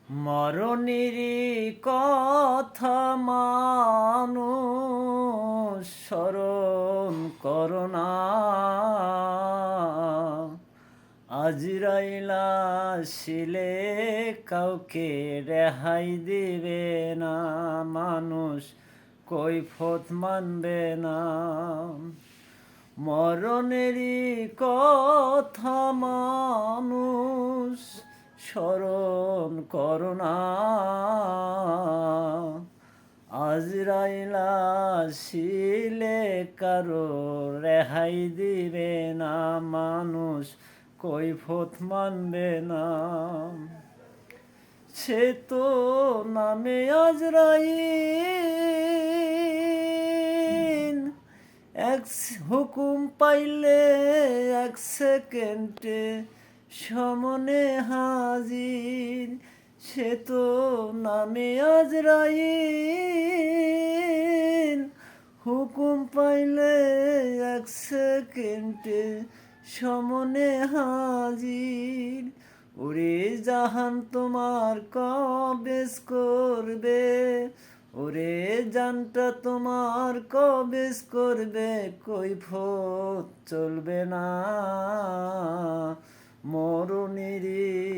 মরণেরই কথা মানুষ স্মরণ করো না। আজরাইলা আসিলে কাউকে রেহাই দিবে না, মানুষ কৈফত মানবে না। মরণেরই কথা মানুষ স্মরণ করো না। আজরাইলা আসিলে কারো রেহাই দিবে না, মানুষ কৈফত মানবে না। সে তো নামে আজরাইল, হুকুম পাইলে 1 সেকেন্ডে সমনে হাজির। সে তো নামে আজরাইল, হুকুম পাইলে 1 সেকেন্ডে সমনে হাজির। ওরে জাহান তোমার কবেজ করবে, ওরে জানটা তোমার কবেজ করবে, কৈফত চলবে না মরণেরই